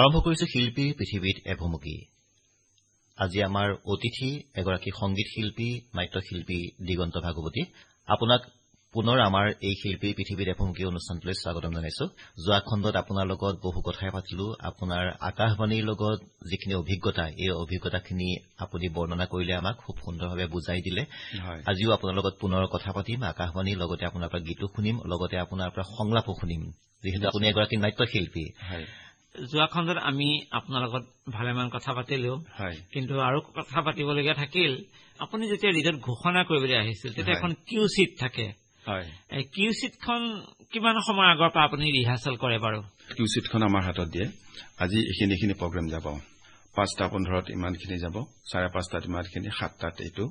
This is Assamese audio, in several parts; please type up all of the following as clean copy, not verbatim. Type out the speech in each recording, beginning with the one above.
আৰম্ভ কৰিছো শিল্পী পৃথিৱীত এভুমুকি। আজি আমাৰ অতিথি এগৰাকী সংগীত শিল্পী, নাট্যশিল্পী দিগন্ত ভাগৱতী। আপোনাক পুনৰ আমাৰ এই শিল্পী পৃথিৱীত এভুমুকি অনুষ্ঠানটোলৈ স্বাগতম জনাইছো। যোৱা খণ্ডত আপোনাৰ লগত বহু কথাই পাতিলো। আপোনাৰ আকাশবাণীৰ লগত যিখিনি অভিজ্ঞতা, এই অভিজ্ঞতাখিনি আপুনি বৰ্ণনা কৰিলে, আমাক খুব সুন্দৰভাৱে বুজাই দিলে। আজিও আপোনাৰ লগত পুনৰ কথা পাতিম। আকাশবাণীৰ লগতে আপোনাৰ পৰা গীতো শুনিম, লগতে আপোনাৰ পৰা সংলাপো শুনিম, যিহেতু আপুনি এগৰাকী নাট্যশিল্পী। যোৱা খণ্ডত আমি আপোনাৰ লগত ভালেমান কথা পাতিলো, কিন্তু আৰু কথা পাতিবলগীয়া থাকিল। আপুনি যেতিয়া ৰিজত ঘোষণা কৰিবলৈ আহিছিল, তেতিয়া এখন কিউ চিট থাকে। কিউ চিটখন কিমান সময় আগৰ পৰা আপুনি ৰিহাৰ্চেল কৰে বাৰু? কিউ চিটখন আমাৰ হাতত দিয়ে। আজি এইখিনি প্ৰগ্ৰেম যাব, 5:15 ইমানখিনি যাব, 5:30 ইমানখিনি, 7টাত এইটো,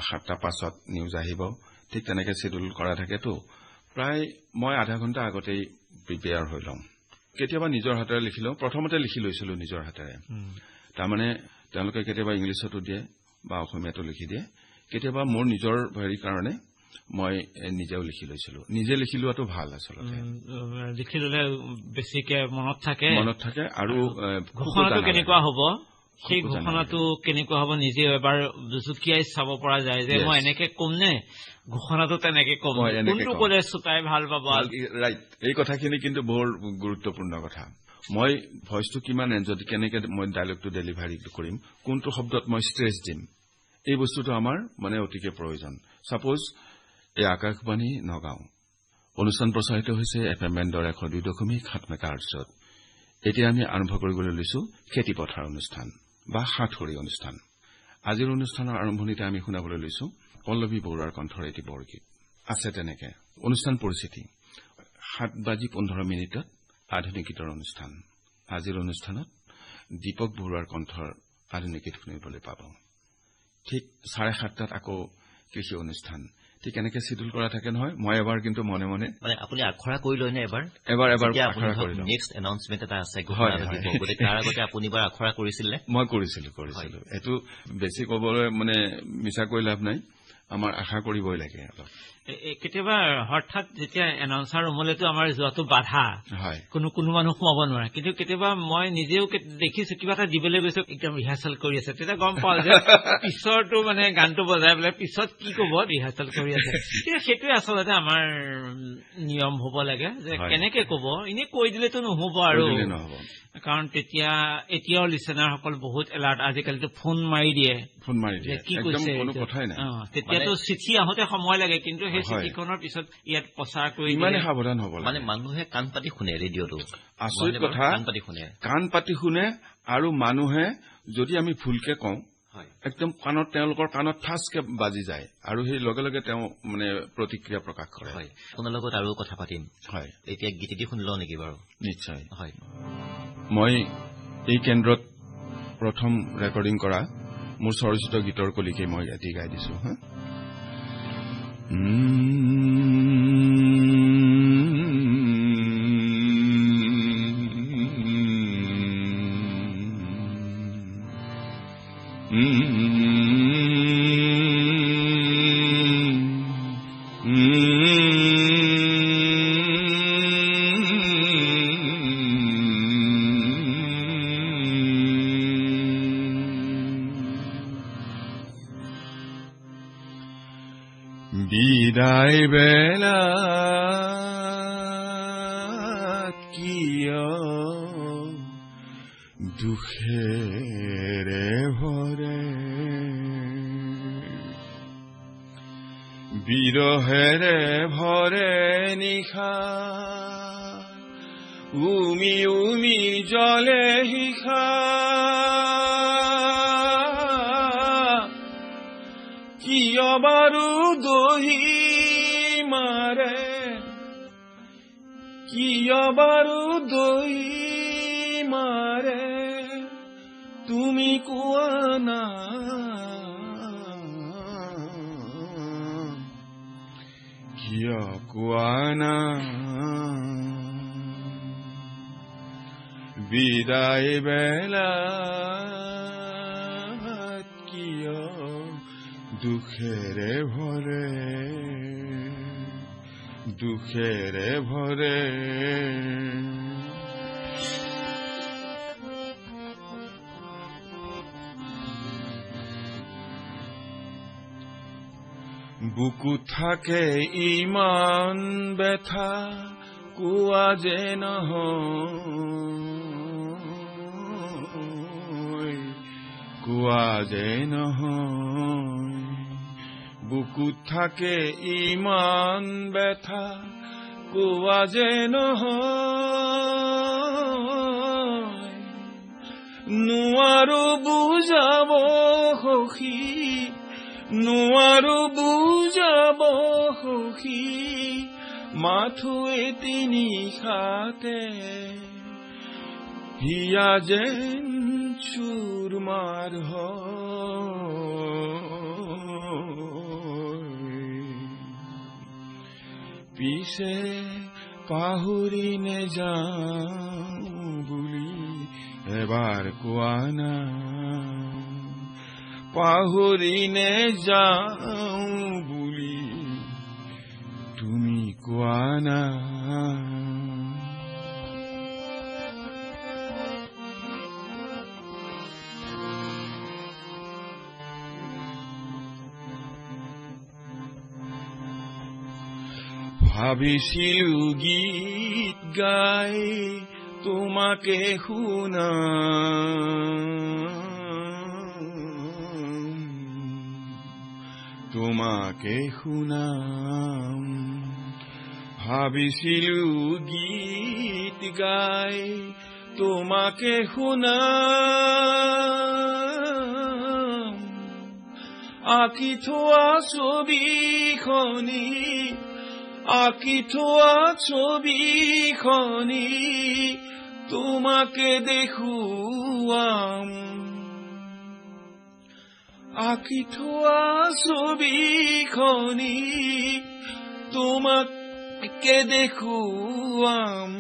7টা 5ত নিউজ আহিব। ঠিক তেনেকে শিডিউল কৰা থাকেতো। প্ৰায় মই আধা ঘণ্টা আগতেই প্ৰিপেয়াৰ হৈ লওঁ। কেতিয়াবা নিজৰ হাতেৰে লিখি লওঁ। প্ৰথমতে লিখি লৈছিলো নিজৰ হাতেৰে। তাৰমানে তেওঁলোকে কেতিয়াবা ইংলিছতো দিয়ে বা অসমীয়াতো লিখি দিয়ে। কেতিয়াবা মোৰ নিজৰ হেৰি কাৰণে মই নিজেও লিখি লৈছিলো। নিজে লিখি লোৱাটো ভাল আচলতে। লিখি ললে বেছিকে মনত থাকে আৰু ঘোষণাটো কেনেকুৱা হ'ব, সেই ঘোষণাটো কেনেকুৱা হ'ব নিজে এবাৰ জুকিয়াই চাব পৰা যায় যে মই এনেকে কম নে ঘোষণাটো তেনেকে কম, কোনটো ক'লে শ্ৰোতাই ভাল পাব। ৰাইট, এই কথাখিনি কিন্তু বৰ গুৰুত্বপূৰ্ণ কথা। মই ভইচটো কিমান এনজয়, কেনেকে মই ডায়লগটো ডেলিভাৰী কৰিম, কোনটো শব্দত মই ষ্ট্ৰেছ দিম, এই বস্তুটো আমাৰ মানে অতিকে প্ৰয়োজন। ছাপোজ এই আকাশবাণী নগাঁও অনুষ্ঠান প্ৰচাৰিত হৈছে FM বেণ্ডৰ 102.7 মেগাহাৰ্টজত। এতিয়া আমি আৰম্ভ কৰিবলৈ লৈছো খেতি পথাৰ অনুষ্ঠান বা সাতসৰী অনুষ্ঠান। আজিৰ অনুষ্ঠানৰ আৰম্ভণিতে আমি শুনাবলৈ লৈছো পল্লৱী বৰুৱাৰ কণ্ঠৰ এটি বৰগীত আছে। তেনেকে অনুষ্ঠান পৰিস্থিতি 7:15 আধুনিক গীতৰ অনুষ্ঠান। আজিৰ অনুষ্ঠানত দীপক বৰুৱাৰ কণ্ঠৰ আধুনিক গীত শুনিবলৈ পাব। ঠিক 7:30 আকৌ কৃষি অনুষ্ঠান। ঠিক এনেকে শিডিউল কৰা থাকে নহয়। মই এবাৰ কিন্তু মনে মনে মানে আপুনি আখৰা কৰি লয় নে? এবাৰ আখৰা কৰি লওঁ। নেক্সট এনাউন্সমেন্ট এটা আছে, ঘোষণা দিব। গতিকে তাৰ আগতে আপুনি এবাৰ আখৰা কৰিছিল? মই কৰিছিলো। এইটো বেছি ক'বলৈ মানে মিছা কৈ লাভ নাই। আমাৰ আশা কৰিবই লাগে অলপ। কেতিয়াবা হঠাৎ যেতিয়া এনাউন্সাৰ ৰুমলেতো আমাৰ যোৱাটো বাধা, কোনো মানুহ সোমাব নোৱাৰে। কিন্তু কেতিয়াবা মই নিজেও দেখিছো কিবা এটা দিবলৈ গৈছো, একদম ৰিহাৰ্চেল কৰি আছে। তেতিয়া গম পাওঁ যে পিছৰটো মানে গানটো বজাই পেলাই পিছত কি কব ৰিহাৰ্চেল কৰি আছে। কিন্তু সেইটোৱে আচলতে আমাৰ নিয়ম হব লাগে যে কেনেকে কব, এনে কৈ দিলেতো নহব। আৰু কাৰণ তেতিয়া এতিয়াও লিচেনাৰসকল বহুত এলাৰ্ট। আজিকালিতো ফোন মাৰি দিয়ে কি কৈছে। তেতিয়াতো চিঠি আহোতে সময় লাগে, কিন্তু সেই চিঠিখনৰ পিছত ইয়াত প্ৰচাৰ কৰি ইমানে সাৱধান হ'ব লাগে। মানে মানুহে কাণ পাতি শুনে ৰেডিঅ'টো। আচৰিত কথা, কাণ পাতি শুনে। আৰু মানুহে যদি আমি ভুলকে কওঁ, একদম কাণত, তেওঁলোকৰ কাণত ঠাচকে বাজি যায় আৰু সেই লগে লগে তেওঁ মানে প্ৰতিক্ৰিয়া প্ৰকাশ কৰে। আপোনাৰ লগত আৰু কথা পাতিম। এতিয়া গীতটি শুনি লওঁ নেকি বাৰু? নিশ্চয়। মই এই কেন্দ্ৰত প্ৰথম ৰেকৰ্ডিং কৰা মোৰ স্বৰচিত গীতৰ কলিকে মই এটি গাই দিছো। বিদায় বেলা কিয় দুখেৰে ভৰে, বিৰহেৰে ভৰে নিশা, উমি উমি জ্বলে শিখা, কিয় বাৰু দহি মাৰে, কিয় বাৰু দহি মাৰে, তুমি কোৱা না, কিয় কোৱা না, বিদায় বেলা কিয় দুখেৰে ভৰে, দুখেৰে ভৰে। বুকুত থাকে ইমান ব্যথা কোৱা যে নহয়, কোৱা যে নহয়। বুকুত থাকে ইমান ব্যথা কোৱা যে নহয়, নোৱাৰো বুজাব সখী, নোৱাৰো বুজাব সখী, মাথো তিনি খাতে হিয়া যেন চুৰমাৰ পিছে পাহৰি নেযাওঁ বুলি এবাৰ কোৱা না, পাহৰি নেযাওঁ বুলি তুমি কোৱা না। ভাবিছিলো গীত গাই তোমাকে শুনাম, তোমাকে শুনাম। ভাবিছিলো গীত গাই তোমাকে শুনাম, আঁকি থোৱা ছবিখনি, আঁকি থোৱা ছবিখনি তোমাকে দেখুৱাম, আঁকি থোৱা ছবিখনি তোমাকে দেখুৱাম,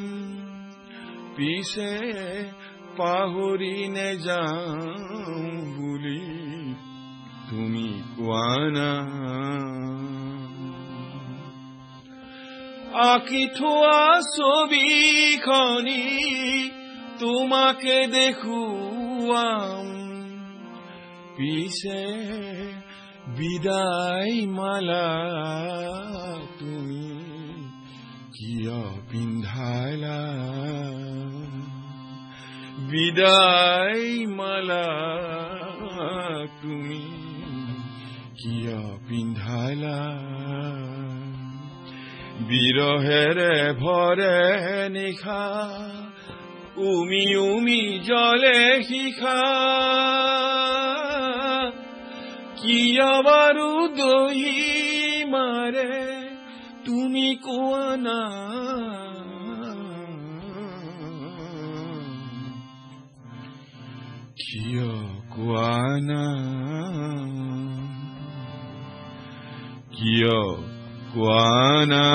পিছে পাহৰি নেযাওঁ বুলি তুমি কোৱা না। আঁকি থোৱা ছবিখনি তোমাকে দেখুৱাম, পিছে বিদায় মালা তুমি কিয় পিন্ধালা, বিদায় মালা তুমি কিয় পিন্ধালা। বিৰহেৰে ভৰে নিশা উমি উমি জ্বলে শিখা, কিয় বাৰু দহি মাৰে তুমি কোৱা না, কিয় কোৱা না, কিয় কোৱা না।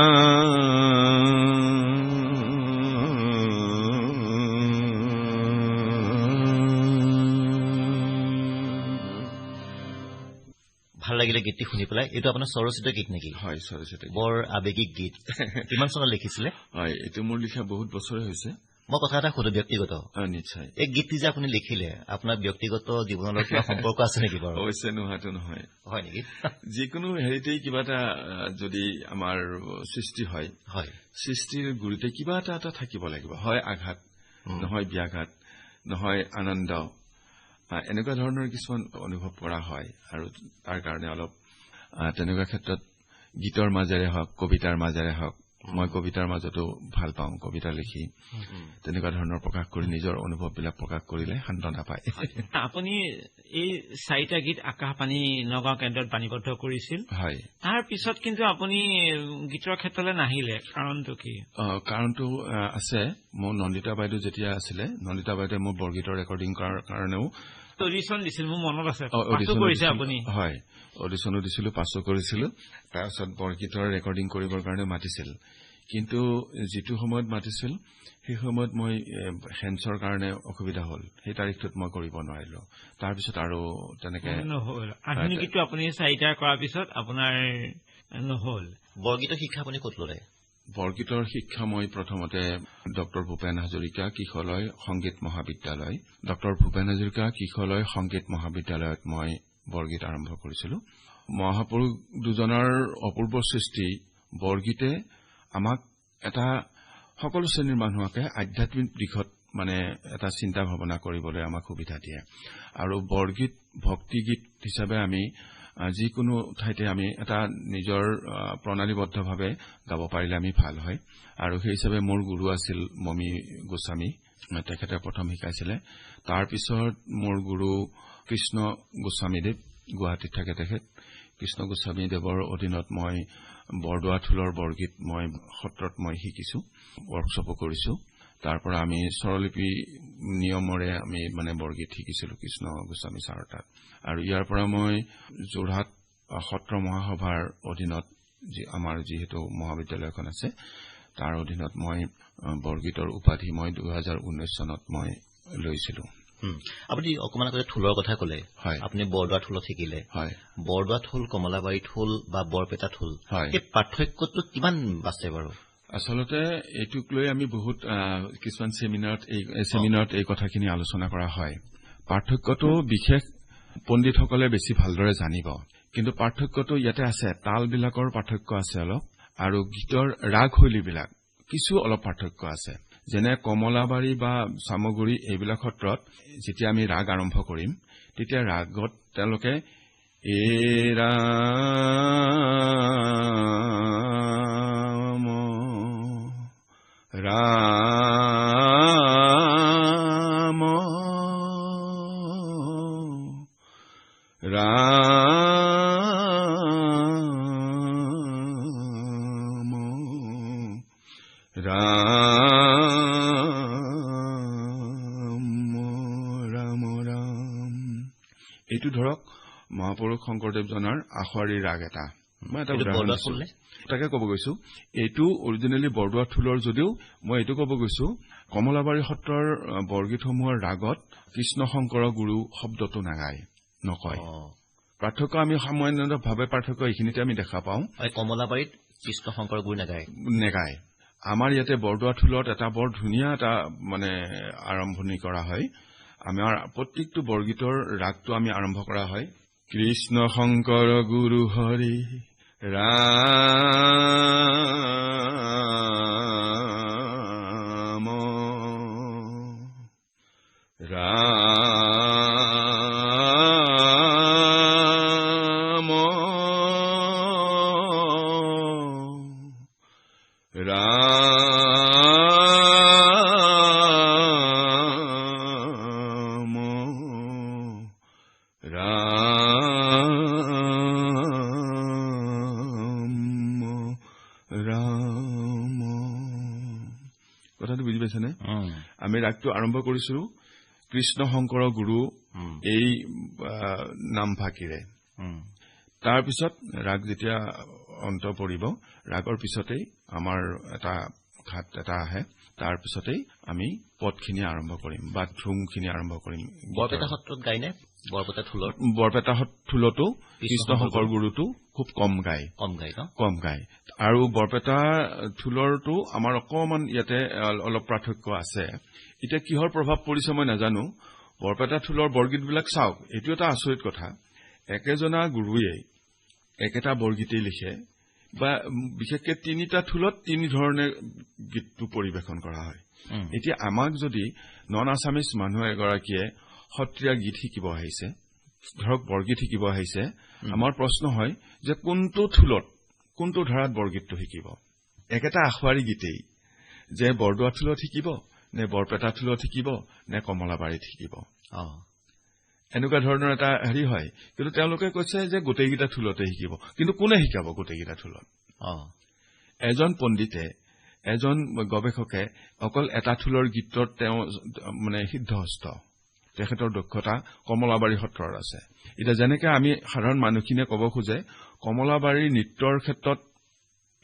ভাল লাগিলে গীতটি শুনি পেলাই। এইটো আপোনাৰ স্বৰচিত গীত নেকি? হয়, স্বৰচিত। বৰ আৱেগিক গীত। কিমান চনত লিখিছিলে? হয়, এইটো মোৰ লিখা বহুত বছৰে হৈছে। মই কথা এটা সুধো ব্যক্তিগত। নিশ্চয়। এই গীতটি যে আপুনি লিখিলে, আপোনাৰ ব্যক্তিগত জীৱনৰ কিবা সম্পৰ্ক আছে নেকি বাৰু? অৱশ্যে নোহোৱাটো নহয়। হয় নেকি? যিকোনো হেৰিতেই কিবা এটা যদি আমাৰ সৃষ্টি হয়, সৃষ্টিৰ গুৰিতে কিবা এটা থাকিব লাগিব। হয় আঘাত, নহয় ব্যাঘাত, নহয় আনন্দ, এনেকুৱা ধৰণৰ কিছুমান অনুভৱ কৰা হয়। আৰু তাৰ কাৰণে অলপ তেনেকুৱা ক্ষেত্ৰত গীতৰ মাজেৰে হওক, কবিতাৰ মাজেৰে হওক, মই কবিতাৰ মাজতো ভাল পাওঁ কবিতা লিখি, তেনেকুৱা ধৰণৰ প্ৰকাশ কৰি নিজৰ অনুভৱবিলাক প্ৰকাশ কৰিলে সান্তনা পায়। আপুনি এই 4টা গীত আকাশবাণী নগাঁও কেন্দ্ৰত বাণীবদ্ধ কৰিছিল। হয়। তাৰ পিছত কিন্তু আপুনি গীতৰ ক্ষেত্ৰলৈ নাহিলে, কাৰণটো কি? কাৰণটো আছে, মোৰ নন্দিতা বাইদেউ যেতিয়া আছিলে, নন্দিতা বাইদেৱে মোৰ বৰগীতৰ ৰেকৰ্ডিং কৰাৰ কাৰণেও অডিশ্যন দিছিল, মোৰ মনত আছে। কৰিছে আপুনি? হয়, অডিশ্যনো দিছিলো, পাছো কৰিছিলো। তাৰপিছত বৰগীতৰ ৰেকৰ্ডিং কৰিবৰ কাৰণে মাতিছিল, কিন্তু যিটো সময়ত মাতিছিল সেই সময়ত মই হেন্সৰ কাৰণে অসুবিধা হ'ল, সেই তাৰিখটোত মই কৰিব নোৱাৰিলো। তাৰপিছত আৰু তেনেকে নহ'ল। আধুনিক গীতটো আপুনি 4টা কৰাৰ পিছত আপোনাৰ নহ'ল। বৰগীতৰ শিক্ষা আপুনি ক'ত ল'লে? বৰগীতৰ শিক্ষা মই প্ৰথমতে ডক্টৰ ভূপেন হাজৰিকা কিশলয় সংগীত মহাবিদ্যালয়, ডক্টৰ ভূপেন হাজৰিকা কিশলয় সংগীত মহাবিদ্যালয়ত মই বৰগীত আৰম্ভ কৰিছিলো। মহাপুৰুষ দুজনৰ অপূৰ্ব সৃষ্টি বৰগীতে আমাক এটা সকলো শ্ৰেণীৰ মানুহকে আধ্যাত্মিক দিশত মানে এটা চিন্তা ভাৱনা কৰিবলৈ আমাক সুবিধা দিয়ে আৰু বৰগীত ভক্তি গীত হিচাপে আমি যিকোনো ঠাইতে আমি এটা নিজৰ প্ৰণালীবদ্ধভাৱে গাব পাৰিলে আমি ভাল হয় আৰু সেই হিচাপে মোৰ গুৰু আছিল মমি গোস্বামী তেখেতে প্ৰথম শিকাইছিলে তাৰ পিছত মোৰ গুৰু কৃষ্ণ গোস্বামীদেৱ গুৱাহাটীত থাকে তেখেত কৃষ্ণ গোস্বামীদেৱৰ অধীনত মই বৰদোৱা থোলৰ বৰগীত মই সত্ৰত মই শিকিছো ৱৰ্কশ্বপো কৰিছো তাৰ পৰা আমি স্বৰলিপি নিয়মৰে আমি মানে বৰগীত শিকিছিলো কৃষ্ণ গোস্বামী ছাৰৰ তাত আৰু ইয়াৰ পৰা মই যোৰহাট সত্ৰ মহাসভাৰ অধীনত আমাৰ যিহেতু মহাবিদ্যালয়খন আছে তাৰ অধীনত মই বৰগীতৰ উপাধি মই 2019 চনত মই লৈছিলো আপুনি অকমান আগতে থোলৰ কথা কলে আপুনি বৰদোৱা থোলত শিকিলে বৰদোৱা থোল কমলাবাৰী থোল বা বৰপেটা থোল এই পাৰ্থক্যটো কিমান আছে বাৰু আচলতে এইটোক লৈ আমি বহুত কিছুমান সেমিনাৰত এই কথাখিনি আলোচনা কৰা হয় পাৰ্থক্যটো বিশেষ পণ্ডিতসকলে বেছি ভালদৰে জানিব কিন্তু পাৰ্থক্যটো ইয়াতে আছে তালবিলাকৰ পাৰ্থক্য আছে অলপ আৰু গীতৰ ৰাগ শৈলীবিলাক কিছু অলপ পাৰ্থক্য আছে যেনে কমলাবাৰী বা সামগুৰি এইবিলাক ক্ষেত্ৰত যেতিয়া আমি ৰাগ আৰম্ভ কৰিম তেতিয়া ৰাগত তেওঁলোকে ৰাম ৰাম ৰাম ৰাম এইটো ধৰক মহাপুৰুষ শংকৰদেৱজনৰ আখৰী ৰাগ এটা মই এটা উদাহৰণ দিছো তাকে ক'ব গৈছো এইটো অৰিজিনেলি বৰদোৱা থোলৰ যদিও মই এইটো ক'ব গৈছো কমলাবাৰী সত্ৰৰ বৰগীতসমূহৰ ৰাগত কৃষ্ণ শংকৰ গুৰু শব্দটো নকয় পাৰ্থক্য আমি সামান্যভাৱে পাৰ্থক্য এইখিনিতে আমি দেখা পাওঁ কমলাবাৰীত কৃষ্ণ শংকৰ গুৰু নেগায় আমাৰ ইয়াতে বৰদোৱা থোলত এটা বৰ ধুনীয়া এটা মানে আৰম্ভণি কৰা হয় আমাৰ প্ৰত্যেকটো বৰগীতৰ ৰাগটো আমি আৰম্ভ কৰা হয় কৃষ্ণ শংকৰ গুৰু হৰি ৰাম ৰাম কথাটো বুজি পাইছেনে আমি ৰাগটো আৰম্ভ কৰিছো কৃষ্ণ শংকৰ গুৰু এই নামভাকিৰে তাৰ পিছত ৰাগ যেতিয়া অন্ত পৰিব ৰাগৰ পিছতেই আমাৰ এটা ঘাট এটা আহে তাৰ পিছতেই আমি পদখিনি আৰম্ভ কৰিম বা ধুমখিনি আৰম্ভ কৰিম বৰপেটা সত্ৰত গায়নে বৰপেটা থোলতো কৃষ্ণ শংকৰ গুৰুটো খুব কম গায় আৰু বৰপেটা থোলৰটো আমাৰ অকমান ইয়াতে অলপ পাৰ্থক্য আছে এতিয়া কিহৰ প্ৰভাৱ পৰিছে মই নাজানো বৰপেটা থোলৰ বৰগীতবিলাক চাওক এইটো এটা আচৰিত কথা একেজনা গুৰুৱে একেটা বৰগীতেই লিখে বা বিশেষকৈ তিনিটা থোলত তিনি ধৰণে গীতটো পৰিৱেশন কৰা হয় এতিয়া আমাক যদি নন আছামিজ মানুহ এগৰাকীয়ে সত্ৰীয়া গীত শিকিব আহিছে ধৰক বৰগীত শিকিব আহিছে আমাৰ প্ৰশ্ন হয় যে কোনটো থোলত কোনটো ধাৰাত বৰগীতটো শিকিব একেটা আখৱাৰী গীতেই যে বৰদোৱা থোলত শিকিব নে বৰপেটা থোলত শিকিব নে কমলাবাৰীত শিকিব এনেকুৱা ধৰণৰ এটা হেৰি হয় কিন্তু তেওঁলোকে কৈছে যে গোটেইকেইটা থোলতে শিকিব কিন্তু কোনে শিকাব গোটেইকেইটা থোলত এজন পণ্ডিতে এজন গৱেষকে অকল এটা থোলৰ গীতত তেওঁ মানে সিদ্ধহস্ত তেখেতৰ দক্ষতা কমলাবাৰী সত্ৰৰ আছে এটা যেনেকৈ আমি সাধাৰণ মানুহখিনিয়ে ক'ব খোজে কমলাবাৰীৰ নৃত্যৰ ক্ষেত্ৰত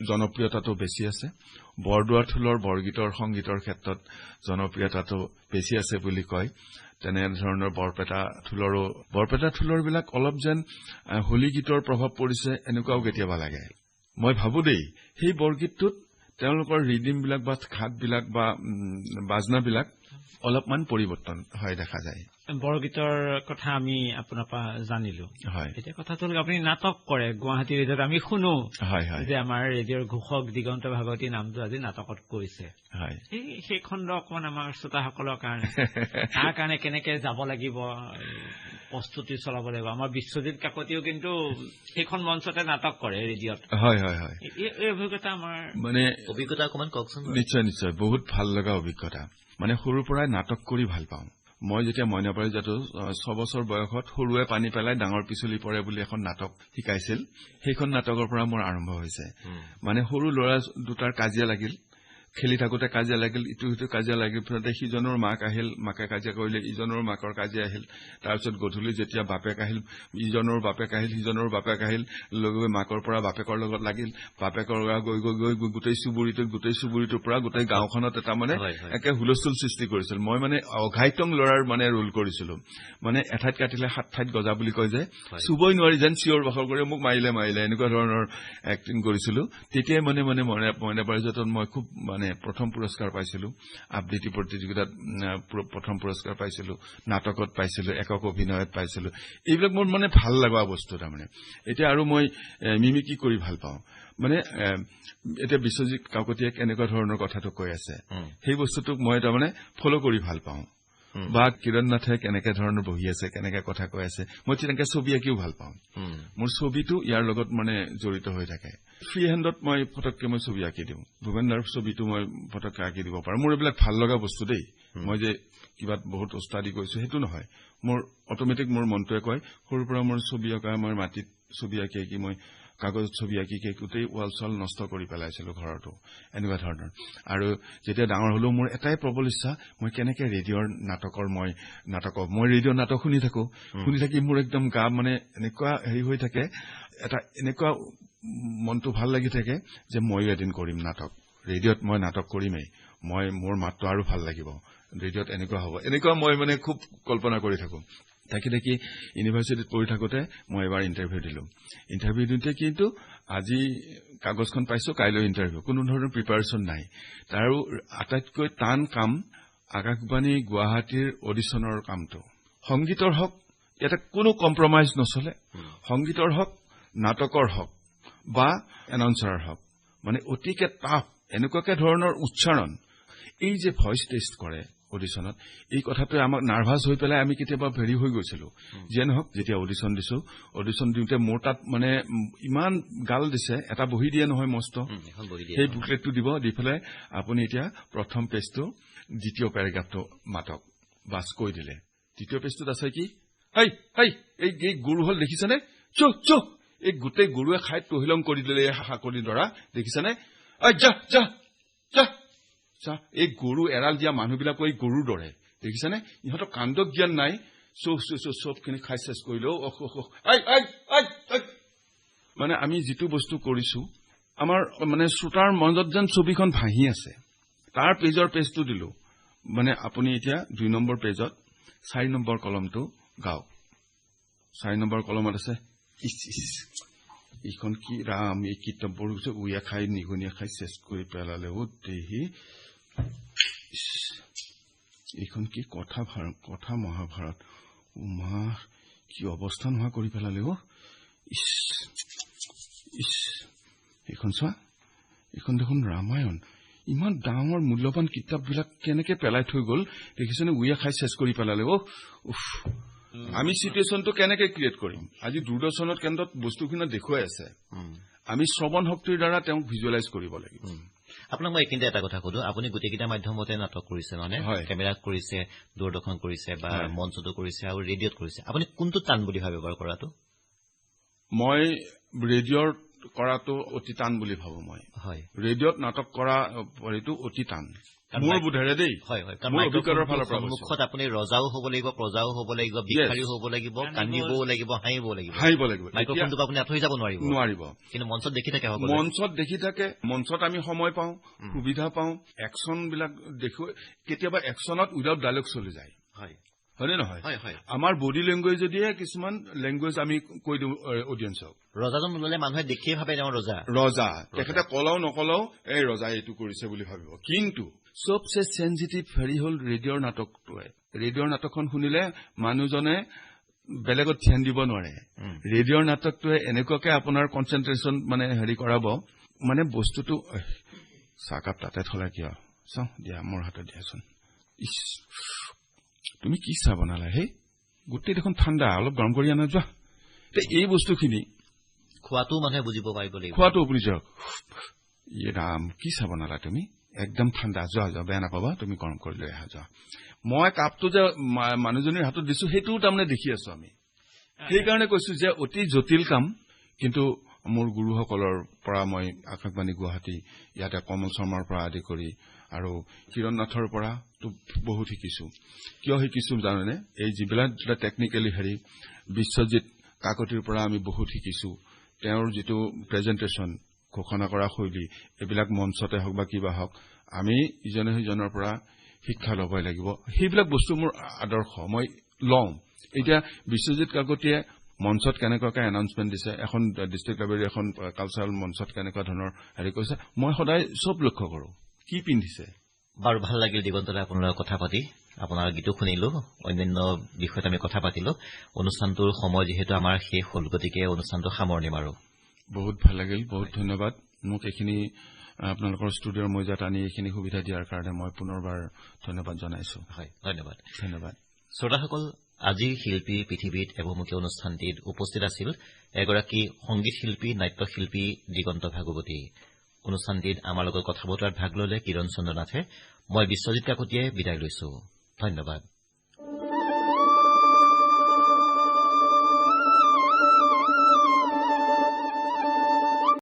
জনপ্ৰিয়তাটো বেছি আছে বৰদোৱা থোলৰ বৰগীতৰ সংগীতৰ ক্ষেত্ৰত জনপ্ৰিয়তাটো বেছি আছে বুলি কয় তেনে ধৰণৰ বৰপেটা থোলৰ বিলাক অলপ যেন হোলী গীতৰ প্ৰভাৱ পৰিছে এনেকুৱাও কেতিয়াবা লাগে মই ভাবো দেই সেই বৰগীতটোত তেওঁলোকৰ ৰিডিমবিলাক বা ঘাটবিলাক বা বাজনাবিলাক অলপমান পৰিৱৰ্তন হয় দেখা যায়। বৰগীতৰ কথা আমি আপোনাৰ পৰা জানিলো। এতিয়া কথাটো হ'ল আপুনি নাটক কৰে গুৱাহাটী ৰেডিঅ'ত, আমি শুনো যে আমাৰ ৰেডিঅ'ৰ ঘোষক দিগন্ত ভাগৱতী নামটো আজি নাটকত কৈছে। সেই খণ্ড অকমান আমাৰ শ্ৰোতাসকলৰ কাৰণে তাৰ কাৰণে কেনেকে যাব লাগিব, প্ৰস্তুতি চলাব লাগিব। আমাৰ বিশ্বজিৎ কাকতিও কিন্তু সেইখন মঞ্চতে নাটক কৰে ৰেডিঅ'ত। এই অভিজ্ঞতা আমাৰ মানে অভিজ্ঞতা অকমান কওকচোন। নিশ্চয় নিশ্চয়, বহুত ভাল লগা অভিজ্ঞতা। মানে সৰুৰ পৰাই নাটক কৰি ভাল পাওঁ। মই যেতিয়া মইনাপাৰী যাতো 6 বছৰ বয়সত সৰুৱে পানী পেলাই ডাঙৰ পিছলি পৰে বুলি এখন নাটক শিকাইছিল, সেইখন নাটকৰ পৰা মোৰ আৰম্ভ হৈছে। মানে সৰু ল'ৰা দুটাৰ কাজিয়া লাগিল, খেলি থাকোতে কাজিয়া লাগিল, ইটো সিটো কাজিয়া লাগিল, সিজনৰ মাক আহিল, মাকে কাজিয়া কৰিলে, ইজনৰ মাকৰ কাজিয়া আহিল। তাৰপিছত গধূলি যেতিয়া বাপেক আহিল, ইজনৰ বাপেক আহিল, সিজনৰ বাপেক আহিল, লগে মাকৰ পৰা বাপেকৰ লগত লাগিল, বাপেকৰ গৈ গৈ গৈ গোটেই চুবুৰীটোৰ পৰা গোটেই গাঁওখনত এটা মানে একে হুলস্থুল সৃষ্টি কৰিছিল। মই মানে অঘাইতং ল'ৰাৰ মানে ৰোল কৰিছিলো। মানে এঠাইত কাটিলে 7 ঠাইত গজা বুলি কয় যে, চুবই নোৱাৰি যেন চিঞৰ বাখৰ কৰি মোক মাৰিলে এনেকুৱা ধৰণৰ এক্টিং কৰিছিলো। তেতিয়াই মানে মইনাপাৰী যাতত মই খুব মানে প্ৰথম পুৰস্কাৰ পাইছিলো, আবৃত্তি প্ৰতিযোগিতাত প্ৰথম পুৰস্কাৰ পাইছিলো, নাটকত পাইছিলো, একক অভিনয়ত পাইছিলো। এইবিলাক মোৰ মানে ভাল লগা বস্তু। তাৰমানে এতিয়া আৰু মই মিমিক্ৰি কৰি ভাল পাওঁ। মানে এতিয়া বিশ্বজিৎ কাকতিয়ে কেনেকুৱা ধৰণৰ কথাটো কৈ আছে, সেই বস্তুটোক মই তাৰমানে ফল' কৰি ভাল পাওঁ। বা কিৰণ নাথে কেনেকে ধৰণৰ বহি আছে, কেনেকে কথা কৈ আছে, মই তেনেকে ছবি আঁকিও ভাল পাওঁ। মোৰ ছবিটো ইয়াৰ লগত মানে জড়িত হৈ থাকে। ফ্ৰী হেণ্ডত মই ফটককে মই ছবি আঁকি দিওঁ। ভূপেন দাৰ ছবিটো মই ফটককে আঁকি দিব পাৰো। মোৰ এইবিলাক ভাল লগা বস্তু দেই। মই যে কিবা বহুত ওস্তাদি কৰিছো সেইটো নহয়, মোৰ অটমেটিক মোৰ মনটোৱে কয়। সৰুৰ পৰা মোৰ ছবি অঁকা, মই মাটিত ছবি আঁকি মই কাগজত ছবি আঁকি গোটেই ৱাল চল নষ্ট কৰি পেলাইছিলো ঘৰতো, এনেকুৱা ধৰণৰ। আৰু যেতিয়া ডাঙৰ হলো মোৰ এটাই প্ৰবল ইচ্ছা, মই কেনেকে ৰেডিঅ'ৰ মই ৰেডিঅ'ৰ নাটক শুনি থাকি মোৰ একদম গা মানে এনেকুৱা হেৰি হৈ থাকে, এটা এনেকুৱা মনটো ভাল লাগি থাকে যে ময়ো এদিন কৰিম নাটক, ৰেডিঅ'ত মই নাটক কৰিমেই, মোৰ মাতটো আৰু ভাল লাগিব, ৰেডিঅ'ত এনেকুৱা হ'ব, এনেকুৱা মই মানে খুব কল্পনা কৰি থাকো। থাকি ইউনিভাৰ্চিটিত পঢ়ি থাকোতে মই এবাৰ ইণ্টাৰভিউ দিলো। ইণ্টাৰভিউ দিওঁতে কিন্তু আজি কাগজখন পাইছো, কাইলৈ ইণ্টাৰভিউ, কোনো ধৰণৰ প্ৰিপাৰেচন নাই। তাৰো আটাইতকৈ টান কাম আকাশবাণী গুৱাহাটীৰ অডিশ্যনৰ কামটো। সংগীতৰ হওক, ইয়াতে কোনো কম্প্ৰমাইজ নচলে। সংগীতৰ হওক, নাটকৰ হওক বা এনাউন্সাৰৰ হওক, মানে অতিকে টাফ, এনেকুৱাকে ধৰণৰ উচ্চাৰণ। এই যে ভইচ টেষ্ট কৰে অডিশ্যনত, এই কথাটোৱে আমাক নাৰ্ভাছ হৈ পেলাই আমি কেতিয়াবা ভেৰি হৈ গৈছিলো। যিয়ে নহওক, যেতিয়া অডিশ্যন দিছো, অডিশ্যন দিওঁতে মোৰ তাত মানে ইমান গাল দিছে, এটা বহি দিয়ে নহয় মস্ত, সেই বুকলেটটো দিব, দি পেলাই আপুনি এতিয়া প্ৰথম পেজটো দ্বিতীয় পেৰাগ্ৰাফটো মাতক, বাছ কৈ দিলে। তৃতীয় পেজটোত আছে কি, এই গুৰু হল দেখিছেনে, এই গোটেই গুৰুৱে খাই তহিলং কৰি দিলে, শাকনি দৰা দেখিছেনে, এই গৰু এৰাল দিয়া মানুহবিলাকো এই গৰুৰ দৰে দেখিছেনে, ইহঁতৰ কাণ্ড জ্ঞান নাই, চবখিনি খাই চেচ কৰিলেও মানে আমি যিটো বস্তু কৰিছো, আমাৰ মানে শ্ৰোতাৰ মনত যেন ছবিখন ভাহি আছে। তাৰ পেজটো দিলো, মানে আপুনি এতিয়া 2 নম্বৰ পেজত 4 নম্বৰ কলমটো গাওক। 4 নম্বৰ কলমত আছে, এইখন কি ৰাম, এই কিতাপবোৰ উইয়া খাই নিগনিয়া খাই চেচ কৰি পেলালে ও দেহি, এইখন কি কথা মহাভাৰত, উমা কি অৱস্থা নোহোৱা কৰি পেলালে ও, এইখন চোৱা, এইখন দেখোন ৰামায়ণ, ইমান ডাঙৰ মূল্যৱান কিতাপবিলাক কেনেকে পেলাই থৈ গল দেখিছেনে, উইয়া খাই চেচ কৰি পেলালে ও। আমি চিটুৱেশ্যনটো কেনেকে ক্ৰিয়েট কৰিম? আজি দূৰদৰ্শনত কেন্দ্ৰত বস্তুখিনি দেখুৱাই আছে, আমি শ্ৰৱণ শক্তিৰ দ্বাৰা তেওঁক ভিজুৱেলাইজ কৰিব লাগিব। আপোনাক মই এইখিনিতে এটা কথা সুধো, আপুনি গোটেইকেইটা মাধ্যমতে নাটক কৰিছে, মানে কেমেৰাত কৰিছে, দূৰদৰ্শন কৰিছে বা মঞ্চতো কৰিছে আৰু ৰেডিঅ'ত কৰিছে, আপুনি কোনটো টান বুলি ভাবে বাৰু কৰাটো? মই ৰেডিঅ'ৰ কৰাটো অতি টান বুলি ভাবো। মই ৰেডিঅ'ত নাটক কৰা হেৰিটো অতি টান মোৰ বোধেৰে দেই। মোৰ অভিজ্ঞতাৰ ফালৰ পৰা মুখত আপুনি ৰজাও হ'ব লাগিব, প্ৰজাও হ'ব লাগিব, বিখাৰীও হ'ব লাগিব, কান্দিবও লাগিব, হাঁহিবও লাগিব। মাইক্ৰফোনটো আপুনি আঁতৰি যাব নোৱাৰিব। কিন্তু মঞ্চত দেখি থাকে, মঞ্চত আমি সময় পাওঁ, সুবিধা পাওঁ, একচন বিলাক দেখো, কেতিয়াবা একচনত উইদাউট ডাইলগ চলি যায়। হয়নে নহয় আমাৰ বডি লেংগুৱেজ যদিহে কিছুমান লেংগুৱেজ আমি কৈ দিওঁ অডিয়েন্সক ৰজাজন ওলালে মানুহে দেখিয়ে ভাবে তেওঁ ৰজা তেখেতে কলাও নকলাও এই ৰজা এইটো কৰিছে বুলি ভাবিব কিন্তু চবচে চেনজিটিভ হেৰি হল ৰেডিঅ'ৰ নাটকটোৱে ৰেডিঅ'ৰ নাটকখন শুনিলে মানুহজনে বেলেগত ধ্যান দিব নোৱাৰে ৰেডিঅ'ৰ নাটকটোৱে এনেকুৱাকে আপোনাৰ কনচেন্ট্ৰেচন মানে হেৰি কৰাব মানে বস্তুটো চাহকাপ তাতে থলা কিয় চাওঁ দিয়া মোৰ হাতত দিয়াচোন তুমি কি চাহ বনালা হে গোটেই দেখোন ঠাণ্ডা অলপ গৰম কৰি আনা যোৱা এই বস্তুখিনি খোৱাটো মানুহে বুজিব পাৰিব লাগিব খোৱাটো বুজি যাওক ৰাম কি চাহ বনালা তুমি একদম ঠাণ্ডা যোৱা বেয়া নাপাবা তুমি গৰম কৰি লৈ আহা যোৱা মই কাপটো যে মানুহজনীৰ হাতত দিছো সেইটোও তাৰমানে দেখি আছো আমি সেইকাৰণে কৈছো যে অতি জটিল কাম কিন্তু মোৰ গুৰুসকলৰ পৰা মই আকাশবাণী গুৱাহাটী ইয়াতে কমল শৰ্মাৰ পৰা আদি কৰি আৰু কিৰণ নাথৰ পৰা বহুত শিকিছো কিয় শিকিছো জানেনে এই যিবিলাক টেকনিকেলি হেৰি বিশ্বজিৎ কাকতিৰ পৰা আমি বহুত শিকিছো তেওঁৰ যিটো প্ৰেজেন্টেচন ঘোষণা কৰা শৈলী এইবিলাক মঞ্চতে হওক বা কিবা হওক আমি ইজনে সিজনৰ পৰা শিক্ষা ল'বই লাগিব সেইবিলাক বস্তু মোৰ আদৰ্শ মই লওঁ এতিয়া বিশ্বজিৎ কাকতিয়ে মঞ্চত কেনেকুৱাকে এনাউন্সমেন্ট দিছে এখন ডিষ্ট্ৰিক্ট লাইব্ৰেৰী এখন কালচাৰেল মঞ্চত কেনেকুৱা ধৰণৰ হেৰি কৰিছে মই সদায় চব লক্ষ্য কৰো কি পিন্ধিছে বাৰু ভাল লাগিল দিগন্তলৈ আপোনাৰ লগত কথা পাতি আপোনাৰ গীতো শুনিলো অন্যান্য বিষয়ত আমি কথা পাতিলো অনুষ্ঠানটোৰ সময় যিহেতু আমাৰ শেষ হল গতিকে অনুষ্ঠানটো সামৰণি মাৰো বহুত ভাল লাগিল বহুত ধন্যবাদ মোক এইখিনি আপোনালোকৰ ষ্টুডিঅ'ৰ মজাত আনি এইখিনি সুবিধা দিয়াৰ কাৰণে মই পুনৰবাৰ ধন্যবাদ জনাইছো হয় ধন্যবাদ শ্ৰোতাসকল আজিৰ শিল্পী পৃথিৱীত এভমুখী অনুষ্ঠানটিত উপস্থিত আছিল এগৰাকী সংগীত শিল্পী নাট্যশিল্পী দিগন্ত ভাগৱতী অনুষ্ঠানটিত আমাৰ লগত কথা বতৰাত ভাগ ললে কিৰণ চন্দ্ৰ নাথে মই বিশ্বজিৎ কাকতিয়ে বিদায় লৈছো ধন্যবাদ